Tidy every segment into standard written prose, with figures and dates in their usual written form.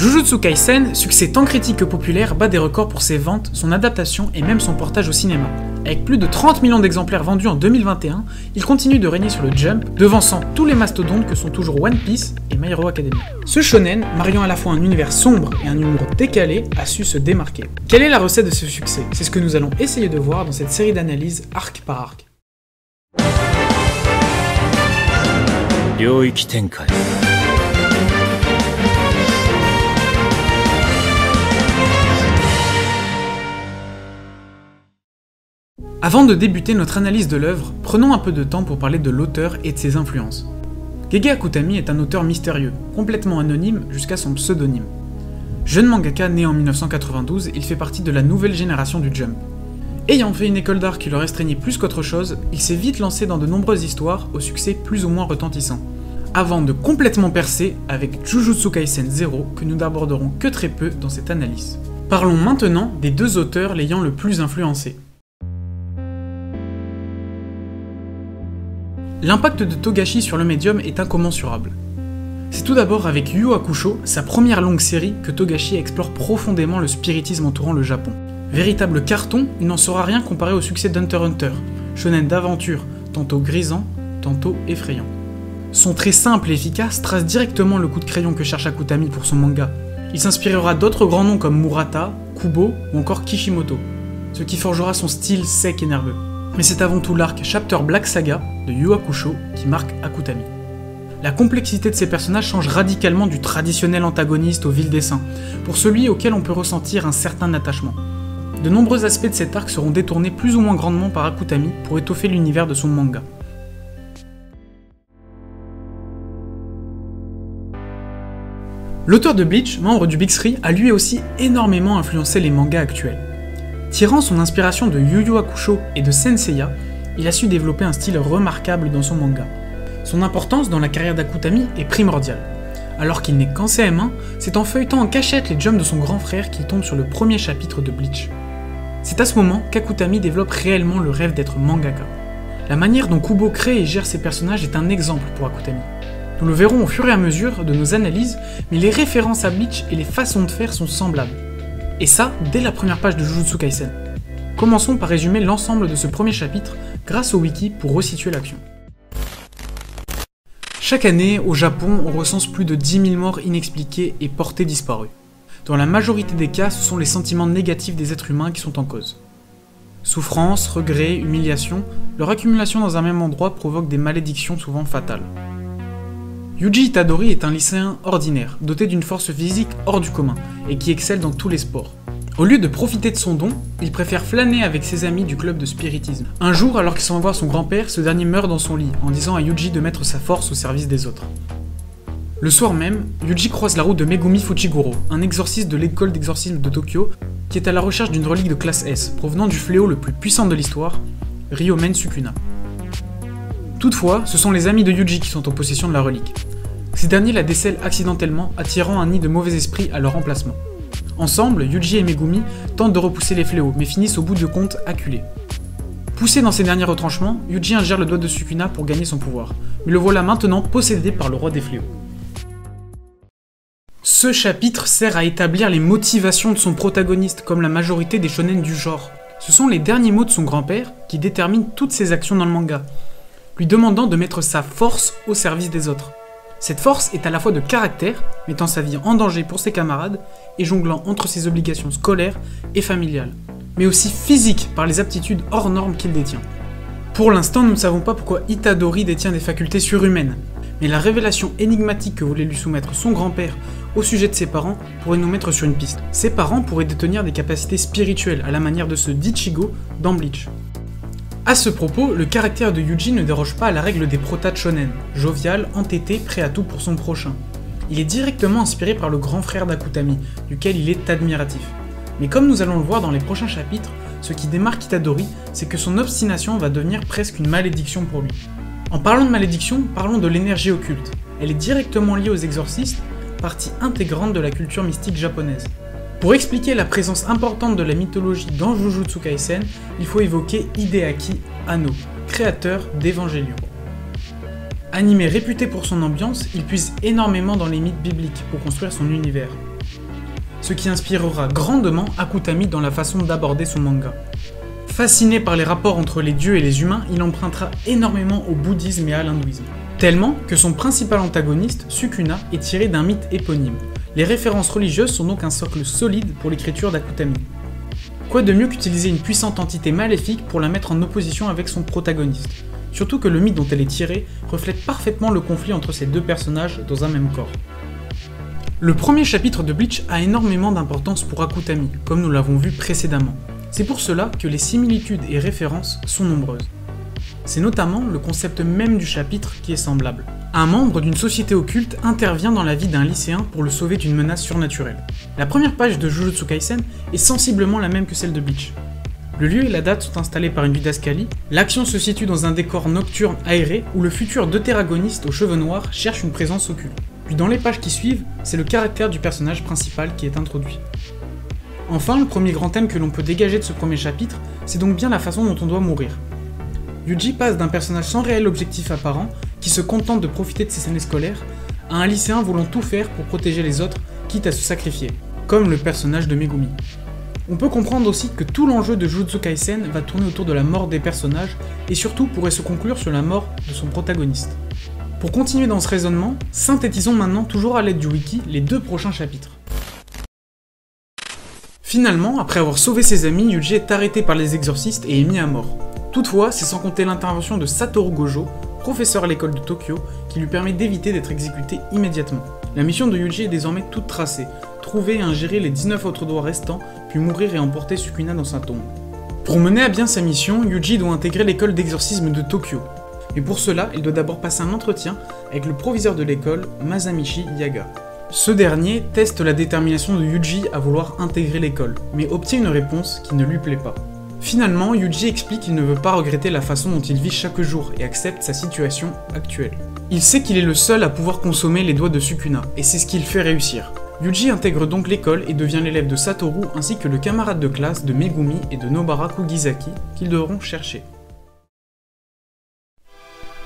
Jujutsu Kaisen, succès tant critique que populaire, bat des records pour ses ventes, son adaptation et même son portage au cinéma. Avec plus de 30 millions d'exemplaires vendus en 2021, il continue de régner sur le Jump, devançant tous les mastodontes que sont toujours One Piece et My Hero Academia. Ce shonen, mariant à la fois un univers sombre et un humour décalé, a su se démarquer. Quelle est la recette de ce succès? C'est ce que nous allons essayer de voir dans cette série d'analyses arc par arc. Avant de débuter notre analyse de l'œuvre, prenons un peu de temps pour parler de l'auteur et de ses influences. Gege Akutami est un auteur mystérieux, complètement anonyme jusqu'à son pseudonyme. Jeune mangaka né en 1992, il fait partie de la nouvelle génération du Jump. Ayant fait une école d'art qui le restreignait plus qu'autre chose, il s'est vite lancé dans de nombreuses histoires au succès plus ou moins retentissant, avant de complètement percer avec Jujutsu Kaisen 0 que nous n'aborderons que très peu dans cette analyse. Parlons maintenant des deux auteurs l'ayant le plus influencé. L'impact de Togashi sur le médium est incommensurable. C'est tout d'abord avec Yu Yu Hakusho, sa première longue série, que Togashi explore profondément le spiritisme entourant le Japon. Véritable carton, il n'en sera rien comparé au succès d'Hunter x Hunter, shonen d'aventure, tantôt grisant, tantôt effrayant. Son trait simple et efficace trace directement le coup de crayon que cherche Akutami pour son manga. Il s'inspirera d'autres grands noms comme Murata, Kubo ou encore Kishimoto, ce qui forgera son style sec et nerveux. Mais c'est avant tout l'arc Chapter Black Saga de Yu Yu Hakusho qui marque Akutami. La complexité de ces personnages change radicalement du traditionnel antagoniste au vil dessin, pour celui auquel on peut ressentir un certain attachement. De nombreux aspects de cet arc seront détournés plus ou moins grandement par Akutami pour étoffer l'univers de son manga. L'auteur de Bleach, membre du Big Three, a lui aussi énormément influencé les mangas actuels. Tirant son inspiration de Yu Yu Hakusho et de Senseiya, il a su développer un style remarquable dans son manga. Son importance dans la carrière d'Akutami est primordiale. Alors qu'il n'est qu'en CM1, c'est en feuilletant en cachette les jumps de son grand frère qu'il tombe sur le premier chapitre de Bleach. C'est à ce moment qu'Akutami développe réellement le rêve d'être mangaka. La manière dont Kubo crée et gère ses personnages est un exemple pour Akutami. Nous le verrons au fur et à mesure de nos analyses, mais les références à Bleach et les façons de faire sont semblables. Et ça, dès la première page de Jujutsu Kaisen. Commençons par résumer l'ensemble de ce premier chapitre grâce au wiki pour resituer l'action. Chaque année, au Japon, on recense plus de 10 000 morts inexpliquées et portées disparues. Dans la majorité des cas, ce sont les sentiments négatifs des êtres humains qui sont en cause. Souffrance, regret, humiliation, leur accumulation dans un même endroit provoque des malédictions souvent fatales. Yuji Itadori est un lycéen ordinaire, doté d'une force physique hors du commun, et qui excelle dans tous les sports. Au lieu de profiter de son don, il préfère flâner avec ses amis du club de spiritisme. Un jour, alors qu'il s'en va voir son grand-père, ce dernier meurt dans son lit, en disant à Yuji de mettre sa force au service des autres. Le soir même, Yuji croise la route de Megumi Fuchiguro, un exorciste de l'école d'exorcisme de Tokyo, qui est à la recherche d'une relique de classe S, provenant du fléau le plus puissant de l'histoire, Ryomen Sukuna. Toutefois, ce sont les amis de Yuji qui sont en possession de la relique. Ces derniers la décèlent accidentellement, attirant un nid de mauvais esprits à leur emplacement. Ensemble, Yuji et Megumi tentent de repousser les fléaux, mais finissent au bout du compte acculés. Poussé dans ses derniers retranchements, Yuji ingère le doigt de Sukuna pour gagner son pouvoir, mais le voilà maintenant possédé par le roi des fléaux. Ce chapitre sert à établir les motivations de son protagoniste, comme la majorité des shonen du genre. Ce sont les derniers mots de son grand-père qui déterminent toutes ses actions dans le manga, lui demandant de mettre sa force au service des autres. Cette force est à la fois de caractère, mettant sa vie en danger pour ses camarades, et jonglant entre ses obligations scolaires et familiales, mais aussi physique par les aptitudes hors normes qu'il détient. Pour l'instant, nous ne savons pas pourquoi Itadori détient des facultés surhumaines, mais la révélation énigmatique que voulait lui soumettre son grand-père au sujet de ses parents pourrait nous mettre sur une piste. Ses parents pourraient détenir des capacités spirituelles à la manière de ce d'Ichigo dans Bleach. À ce propos, le caractère de Yuji ne déroge pas à la règle des protas shonen, jovial, entêté, prêt à tout pour son prochain. Il est directement inspiré par le grand frère d'Akutami, duquel il est admiratif. Mais comme nous allons le voir dans les prochains chapitres, ce qui démarque Itadori, c'est que son obstination va devenir presque une malédiction pour lui. En parlant de malédiction, parlons de l'énergie occulte. Elle est directement liée aux exorcistes, partie intégrante de la culture mystique japonaise. Pour expliquer la présence importante de la mythologie dans Jujutsu Kaisen, il faut évoquer Hideaki Anno, créateur d'Evangelion. Animé réputé pour son ambiance, il puise énormément dans les mythes bibliques pour construire son univers. ce qui inspirera grandement Akutami dans la façon d'aborder son manga. Fasciné par les rapports entre les dieux et les humains, il empruntera énormément au bouddhisme et à l'hindouisme. Tellement que son principal antagoniste, Sukuna, est tiré d'un mythe éponyme. Les références religieuses sont donc un socle solide pour l'écriture d'Akutami. Quoi de mieux qu'utiliser une puissante entité maléfique pour la mettre en opposition avec son protagoniste? Surtout que le mythe dont elle est tirée reflète parfaitement le conflit entre ces deux personnages dans un même corps. Le premier chapitre de Bleach a énormément d'importance pour Akutami, comme nous l'avons vu précédemment. C'est pour cela que les similitudes et références sont nombreuses. C'est notamment le concept même du chapitre qui est semblable. Un membre d'une société occulte intervient dans la vie d'un lycéen pour le sauver d'une menace surnaturelle. La première page de Jujutsu Kaisen est sensiblement la même que celle de Bleach. Le lieu et la date sont installés par une didascalie, l'action se situe dans un décor nocturne aéré où le futur deutéragoniste aux cheveux noirs cherche une présence occulte. Puis dans les pages qui suivent, c'est le caractère du personnage principal qui est introduit. Enfin, le premier grand thème que l'on peut dégager de ce premier chapitre, c'est donc bien la façon dont on doit mourir. Yuji passe d'un personnage sans réel objectif apparent, qui se contente de profiter de ses années scolaires, à un lycéen voulant tout faire pour protéger les autres, quitte à se sacrifier, comme le personnage de Megumi. On peut comprendre aussi que tout l'enjeu de Jujutsu Kaisen va tourner autour de la mort des personnages, et surtout pourrait se conclure sur la mort de son protagoniste. Pour continuer dans ce raisonnement, synthétisons maintenant toujours à l'aide du wiki les deux prochains chapitres. Finalement, après avoir sauvé ses amis, Yuji est arrêté par les exorcistes et est mis à mort. Toutefois, c'est sans compter l'intervention de Satoru Gojo, professeur à l'école de Tokyo, qui lui permet d'éviter d'être exécuté immédiatement. La mission de Yuji est désormais toute tracée, trouver et ingérer les 19 autres doigts restants, puis mourir et emporter Sukuna dans sa tombe. Pour mener à bien sa mission, Yuji doit intégrer l'école d'exorcisme de Tokyo. Mais pour cela, il doit d'abord passer un entretien avec le proviseur de l'école, Masamichi Yaga. Ce dernier teste la détermination de Yuji à vouloir intégrer l'école, mais obtient une réponse qui ne lui plaît pas. Finalement, Yuji explique qu'il ne veut pas regretter la façon dont il vit chaque jour et accepte sa situation actuelle. Il sait qu'il est le seul à pouvoir consommer les doigts de Sukuna, et c'est ce qui le fait réussir. Yuji intègre donc l'école et devient l'élève de Satoru ainsi que le camarade de classe de Megumi et de Nobara Kugisaki qu'ils devront chercher.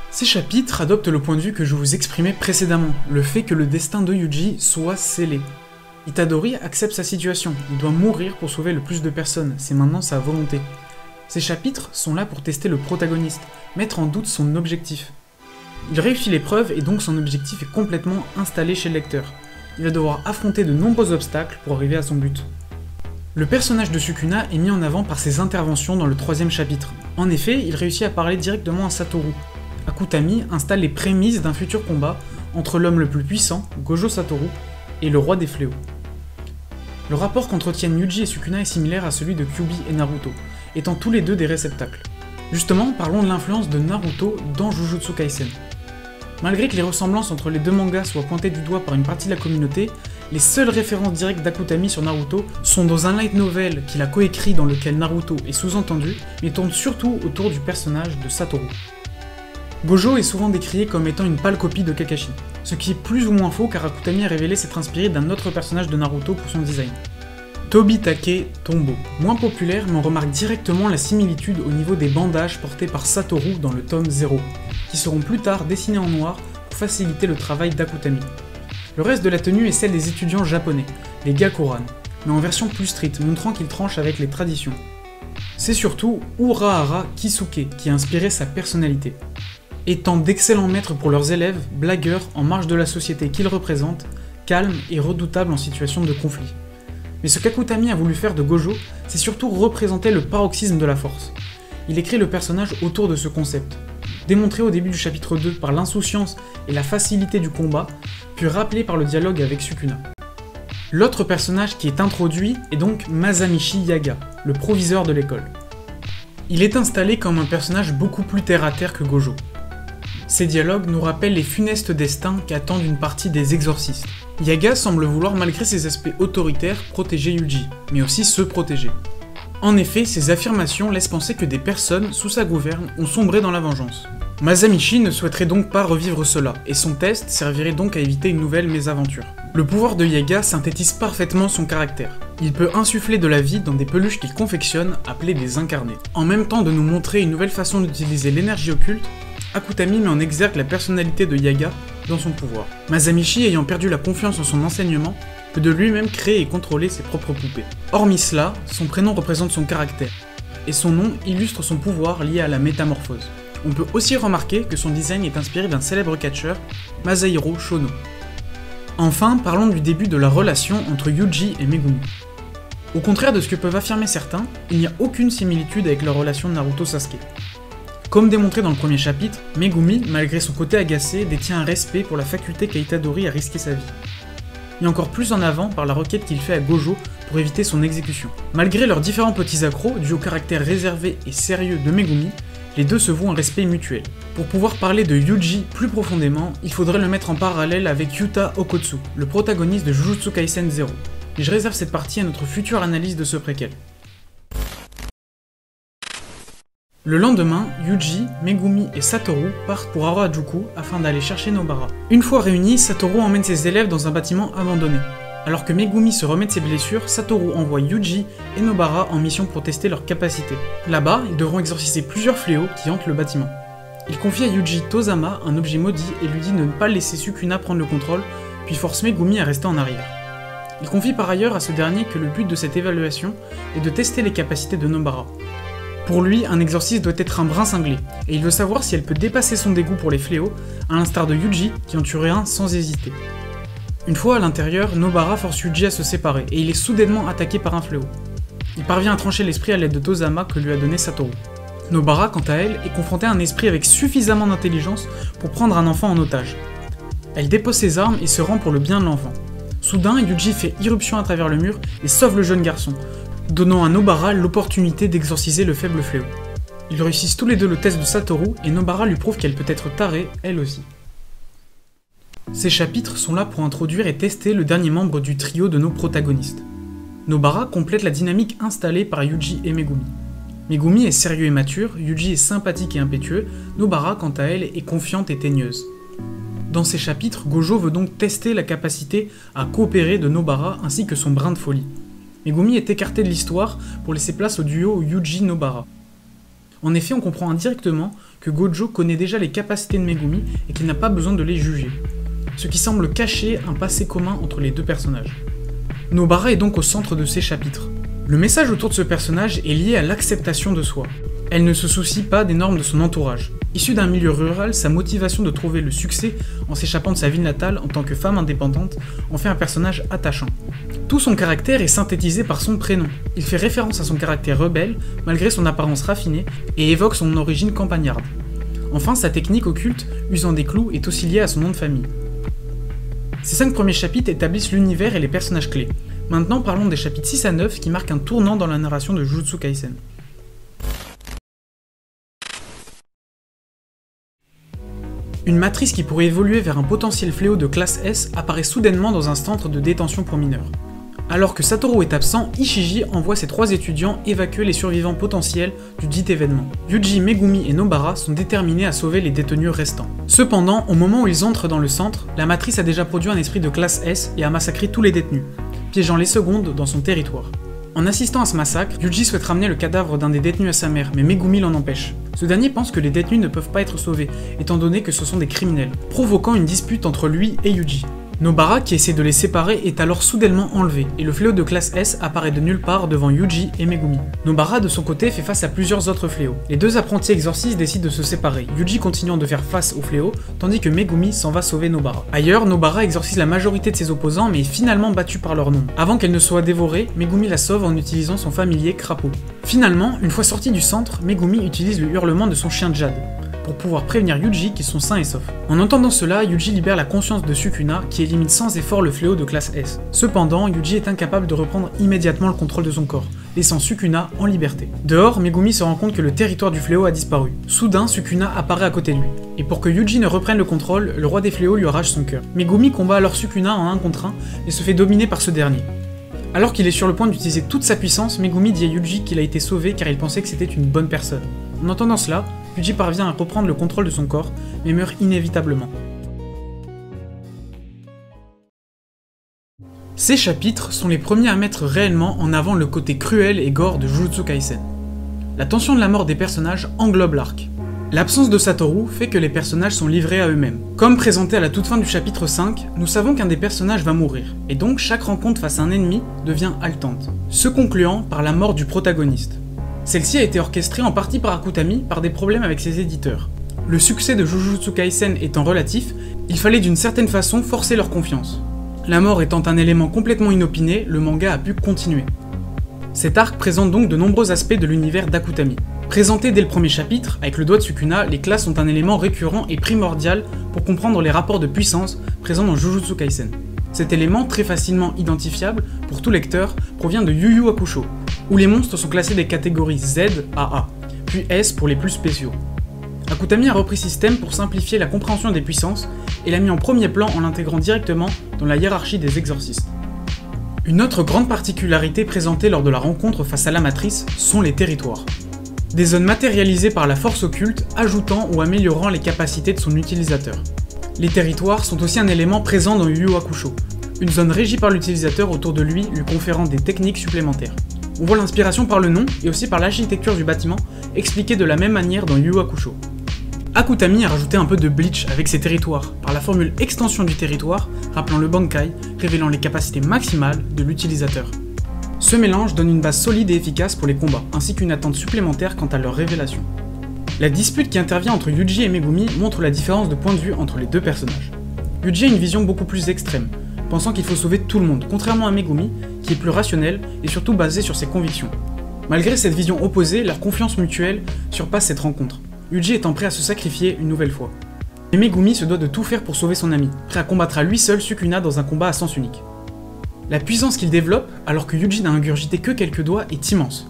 Ces chapitres adoptent le point de vue que je vous exprimais précédemment, le fait que le destin de Yuji soit scellé. Itadori accepte sa situation, il doit mourir pour sauver le plus de personnes, c'est maintenant sa volonté. Ces chapitres sont là pour tester le protagoniste, mettre en doute son objectif. Il réussit l'épreuve et donc son objectif est complètement installé chez le lecteur. Il va devoir affronter de nombreux obstacles pour arriver à son but. Le personnage de Sukuna est mis en avant par ses interventions dans le troisième chapitre. En effet, il réussit à parler directement à Satoru. Akutami installe les prémices d'un futur combat entre l'homme le plus puissant, Gojo Satoru, et le roi des fléaux. Le rapport qu'entretiennent Yuji et Sukuna est similaire à celui de Kyuubi et Naruto, étant tous les deux des réceptacles. Justement, parlons de l'influence de Naruto dans Jujutsu Kaisen. Malgré que les ressemblances entre les deux mangas soient pointées du doigt par une partie de la communauté, les seules références directes d'Akutami sur Naruto sont dans un light novel qu'il a coécrit dans lequel Naruto est sous-entendu, mais tourne surtout autour du personnage de Satoru. Gojo est souvent décrié comme étant une pâle copie de Kakashi, ce qui est plus ou moins faux car Akutami a révélé s'être inspiré d'un autre personnage de Naruto pour son design. Tobitake Tombo. Moins populaire, mais on remarque directement la similitude au niveau des bandages portés par Satoru dans le tome 0, qui seront plus tard dessinés en noir pour faciliter le travail d'Akutami. Le reste de la tenue est celle des étudiants japonais, les Gakuran, mais en version plus street, montrant qu'ils tranchent avec les traditions. C'est surtout Urahara Kisuke qui a inspiré sa personnalité. Étant d'excellents maîtres pour leurs élèves, blagueurs en marge de la société qu'ils représentent, calmes et redoutables en situation de conflit. Mais ce qu'Akutami a voulu faire de Gojo, c'est surtout représenter le paroxysme de la force. Il écrit le personnage autour de ce concept, démontré au début du chapitre 2 par l'insouciance et la facilité du combat, puis rappelé par le dialogue avec Sukuna. L'autre personnage qui est introduit est donc Masamichi Yaga, le proviseur de l'école. Il est installé comme un personnage beaucoup plus terre-à-terre que Gojo. Ces dialogues nous rappellent les funestes destins qu'attendent une partie des exorcistes. Yaga semble vouloir, malgré ses aspects autoritaires, protéger Yuji, mais aussi se protéger. En effet, ces affirmations laissent penser que des personnes, sous sa gouverne, ont sombré dans la vengeance. Masamichi ne souhaiterait donc pas revivre cela, et son test servirait donc à éviter une nouvelle mésaventure. Le pouvoir de Yaga synthétise parfaitement son caractère. Il peut insuffler de la vie dans des peluches qu'il confectionne, appelées des incarnés. En même temps de nous montrer une nouvelle façon d'utiliser l'énergie occulte, Akutami met en exergue la personnalité de Yaga dans son pouvoir. Masamichi ayant perdu la confiance en son enseignement, peut de lui-même créer et contrôler ses propres poupées. Hormis cela, son prénom représente son caractère, et son nom illustre son pouvoir lié à la métamorphose. On peut aussi remarquer que son design est inspiré d'un célèbre catcheur, Masahiro Shono. Enfin, parlons du début de la relation entre Yuji et Megumi. Au contraire de ce que peuvent affirmer certains, il n'y a aucune similitude avec leur relation de Naruto-Sasuke. Comme démontré dans le premier chapitre, Megumi, malgré son côté agacé, détient un respect pour la faculté qu'a Itadori à risquer sa vie. Et encore plus en avant par la requête qu'il fait à Gojo pour éviter son exécution. Malgré leurs différents petits accros, dus au caractère réservé et sérieux de Megumi, les deux se vouent un respect mutuel. Pour pouvoir parler de Yuji plus profondément, il faudrait le mettre en parallèle avec Yuta Okotsu, le protagoniste de Jujutsu Kaisen 0. Et je réserve cette partie à notre future analyse de ce préquel. Le lendemain, Yuji, Megumi et Satoru partent pour Harajuku afin d'aller chercher Nobara. Une fois réunis, Satoru emmène ses élèves dans un bâtiment abandonné. Alors que Megumi se remet de ses blessures, Satoru envoie Yuji et Nobara en mission pour tester leurs capacités. Là-bas, ils devront exorciser plusieurs fléaux qui hantent le bâtiment. Il confie à Yuji Tozama, un objet maudit, et lui dit de ne pas laisser Sukuna prendre le contrôle, puis force Megumi à rester en arrière. Il confie par ailleurs à ce dernier que le but de cette évaluation est de tester les capacités de Nobara. Pour lui, un exorcisme doit être un brin cinglé, et il veut savoir si elle peut dépasser son dégoût pour les fléaux, à l'instar de Yuji, qui en tuerait un sans hésiter. Une fois à l'intérieur, Nobara force Yuji à se séparer, et il est soudainement attaqué par un fléau. Il parvient à trancher l'esprit à l'aide de Tozama que lui a donné Satoru. Nobara, quant à elle, est confrontée à un esprit avec suffisamment d'intelligence pour prendre un enfant en otage. Elle dépose ses armes et se rend pour le bien de l'enfant. Soudain, Yuji fait irruption à travers le mur et sauve le jeune garçon, donnant à Nobara l'opportunité d'exorciser le faible fléau. Ils réussissent tous les deux le test de Satoru et Nobara lui prouve qu'elle peut être tarée, elle aussi. Ces chapitres sont là pour introduire et tester le dernier membre du trio de nos protagonistes. Nobara complète la dynamique installée par Yuji et Megumi. Megumi est sérieux et mature, Yuji est sympathique et impétueux, Nobara quant à elle est confiante et teigneuse. Dans ces chapitres, Gojo veut donc tester la capacité à coopérer de Nobara ainsi que son brin de folie. Megumi est écarté de l'histoire pour laisser place au duo Yuji-Nobara. En effet, on comprend indirectement que Gojo connaît déjà les capacités de Megumi et qu'il n'a pas besoin de les juger, ce qui semble cacher un passé commun entre les deux personnages. Nobara est donc au centre de ces chapitres. Le message autour de ce personnage est lié à l'acceptation de soi. Elle ne se soucie pas des normes de son entourage. Issue d'un milieu rural, sa motivation de trouver le succès en s'échappant de sa ville natale en tant que femme indépendante en fait un personnage attachant. Tout son caractère est synthétisé par son prénom. Il fait référence à son caractère rebelle, malgré son apparence raffinée, et évoque son origine campagnarde. Enfin, sa technique occulte, usant des clous, est aussi liée à son nom de famille. Ces 5 premiers chapitres établissent l'univers et les personnages clés. Maintenant, parlons des chapitres 6 à 9 qui marquent un tournant dans la narration de Jujutsu Kaisen. Une matrice qui pourrait évoluer vers un potentiel fléau de classe S apparaît soudainement dans un centre de détention pour mineurs. Alors que Satoru est absent, Ishiji envoie ses 3 étudiants évacuer les survivants potentiels du dit événement. Yuji, Megumi et Nobara sont déterminés à sauver les détenus restants. Cependant, au moment où ils entrent dans le centre, la matrice a déjà produit un esprit de classe S et a massacré tous les détenus, piégeant les secondes dans son territoire. En assistant à ce massacre, Yuji souhaite ramener le cadavre d'un des détenus à sa mère, mais Megumi l'en empêche. Ce dernier pense que les détenus ne peuvent pas être sauvés, étant donné que ce sont des criminels, provoquant une dispute entre lui et Yuji. Nobara, qui essaie de les séparer, est alors soudainement enlevé, et le fléau de classe S apparaît de nulle part devant Yuji et Megumi. Nobara, de son côté, fait face à plusieurs autres fléaux. Les 2 apprentis exorcistes décident de se séparer, Yuji continuant de faire face au fléau, tandis que Megumi s'en va sauver Nobara. Ailleurs, Nobara exorcise la majorité de ses opposants, mais est finalement battu par leur nombre. Avant qu'elle ne soit dévorée, Megumi la sauve en utilisant son familier Crapaud. Finalement, une fois sorti du centre, Megumi utilise le hurlement de son chien Jade, pour pouvoir prévenir Yuji qu'ils sont sains et saufs. En entendant cela, Yuji libère la conscience de Sukuna qui élimine sans effort le fléau de classe S. Cependant, Yuji est incapable de reprendre immédiatement le contrôle de son corps, laissant Sukuna en liberté. Dehors, Megumi se rend compte que le territoire du fléau a disparu. Soudain, Sukuna apparaît à côté de lui. Et pour que Yuji ne reprenne le contrôle, le roi des fléaux lui arrache son cœur. Megumi combat alors Sukuna en 1 contre 1 et se fait dominer par ce dernier. Alors qu'il est sur le point d'utiliser toute sa puissance, Megumi dit à Yuji qu'il a été sauvé car il pensait que c'était une bonne personne. En entendant cela, Yuji parvient à reprendre le contrôle de son corps, mais meurt inévitablement. Ces chapitres sont les premiers à mettre réellement en avant le côté cruel et gore de Jujutsu Kaisen. La tension de la mort des personnages englobe l'arc. L'absence de Satoru fait que les personnages sont livrés à eux-mêmes. Comme présenté à la toute fin du chapitre 5, nous savons qu'un des personnages va mourir, et donc chaque rencontre face à un ennemi devient haletante, se concluant par la mort du protagoniste. Celle-ci a été orchestrée en partie par Akutami par des problèmes avec ses éditeurs. Le succès de Jujutsu Kaisen étant relatif, il fallait d'une certaine façon forcer leur confiance. La mort étant un élément complètement inopiné, le manga a pu continuer. Cet arc présente donc de nombreux aspects de l'univers d'Akutami. Présenté dès le premier chapitre, avec le doigt de Sukuna, les classes sont un élément récurrent et primordial pour comprendre les rapports de puissance présents dans Jujutsu Kaisen. Cet élément, très facilement identifiable pour tout lecteur, provient de Yu Yu Hakusho, où les monstres sont classés des catégories Z à A, puis S pour les plus spéciaux. Akutami a repris ce système pour simplifier la compréhension des puissances et l'a mis en premier plan en l'intégrant directement dans la hiérarchie des exorcistes. Une autre grande particularité présentée lors de la rencontre face à la matrice sont les territoires. Des zones matérialisées par la force occulte, ajoutant ou améliorant les capacités de son utilisateur. Les territoires sont aussi un élément présent dans Yu Yu Hakusho, une zone régie par l'utilisateur autour de lui conférant des techniques supplémentaires. On voit l'inspiration par le nom et aussi par l'architecture du bâtiment, expliquée de la même manière dans Yu Yu Hakusho. Akutami a rajouté un peu de bleach avec ses territoires, par la formule extension du territoire, rappelant le Bankai, révélant les capacités maximales de l'utilisateur. Ce mélange donne une base solide et efficace pour les combats, ainsi qu'une attente supplémentaire quant à leur révélation. La dispute qui intervient entre Yuji et Megumi montre la différence de point de vue entre les deux personnages. Yuji a une vision beaucoup plus extrême, pensant qu'il faut sauver tout le monde, contrairement à Megumi, qui est plus rationnel et surtout basé sur ses convictions. Malgré cette vision opposée, leur confiance mutuelle surpasse cette rencontre, Yuji étant prêt à se sacrifier une nouvelle fois. Mais Megumi se doit de tout faire pour sauver son ami, prêt à combattre à lui seul Sukuna dans un combat à sens unique. La puissance qu'il développe, alors que Yuji n'a ingurgité que quelques doigts, est immense.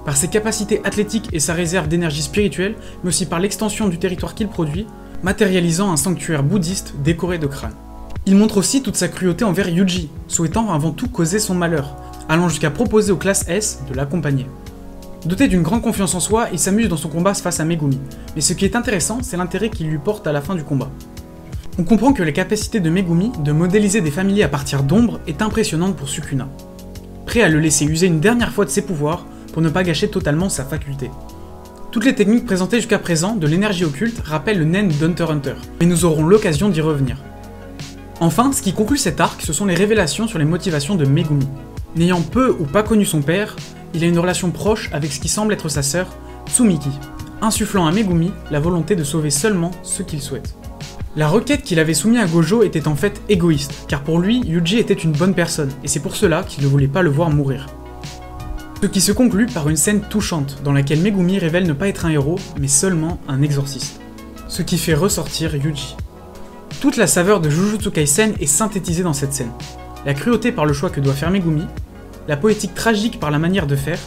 Par ses capacités athlétiques et sa réserve d'énergie spirituelle, mais aussi par l'extension du territoire qu'il produit, matérialisant un sanctuaire bouddhiste décoré de crânes. Il montre aussi toute sa cruauté envers Yuji, souhaitant avant tout causer son malheur, allant jusqu'à proposer aux classes S de l'accompagner. Doté d'une grande confiance en soi, il s'amuse dans son combat face à Megumi, mais ce qui est intéressant, c'est l'intérêt qu'il lui porte à la fin du combat. On comprend que les capacités de Megumi de modéliser des familiers à partir d'ombre est impressionnante pour Sukuna, prêt à le laisser user une dernière fois de ses pouvoirs pour ne pas gâcher totalement sa faculté. Toutes les techniques présentées jusqu'à présent de l'énergie occulte rappellent le Nen d'Hunter x Hunter, mais nous aurons l'occasion d'y revenir. Enfin, ce qui conclut cet arc, ce sont les révélations sur les motivations de Megumi. N'ayant peu ou pas connu son père, il a une relation proche avec ce qui semble être sa sœur, Tsumiki, insufflant à Megumi la volonté de sauver seulement ceux qu'il souhaite. La requête qu'il avait soumise à Gojo était en fait égoïste, car pour lui, Yuji était une bonne personne, et c'est pour cela qu'il ne voulait pas le voir mourir. Ce qui se conclut par une scène touchante, dans laquelle Megumi révèle ne pas être un héros, mais seulement un exorciste. Ce qui fait ressortir Yuji. Toute la saveur de Jujutsu Kaisen est synthétisée dans cette scène. La cruauté par le choix que doit faire Megumi, la poétique tragique par la manière de faire,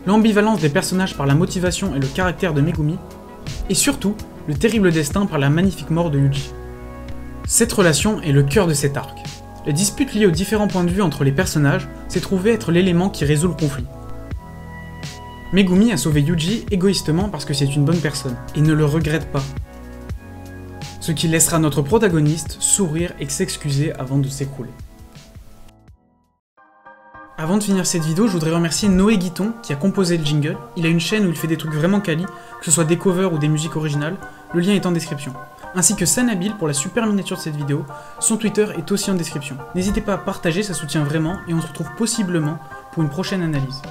l'ambivalence des personnages par la motivation et le caractère de Megumi, et surtout, le terrible destin par la magnifique mort de Yuji. Cette relation est le cœur de cet arc. La dispute liée aux différents points de vue entre les personnages s'est trouvée être l'élément qui résout le conflit. Megumi a sauvé Yuji égoïstement parce que c'est une bonne personne, et ne le regrette pas. Ce qui laissera notre protagoniste sourire et s'excuser avant de s'écrouler. Avant de finir cette vidéo, je voudrais remercier Noé Guiton qui a composé le jingle. Il a une chaîne où il fait des trucs vraiment quali, que ce soit des covers ou des musiques originales, le lien est en description. Ainsi que Sanabil pour la super miniature de cette vidéo, son Twitter est aussi en description. N'hésitez pas à partager, ça soutient vraiment, et on se retrouve possiblement pour une prochaine analyse.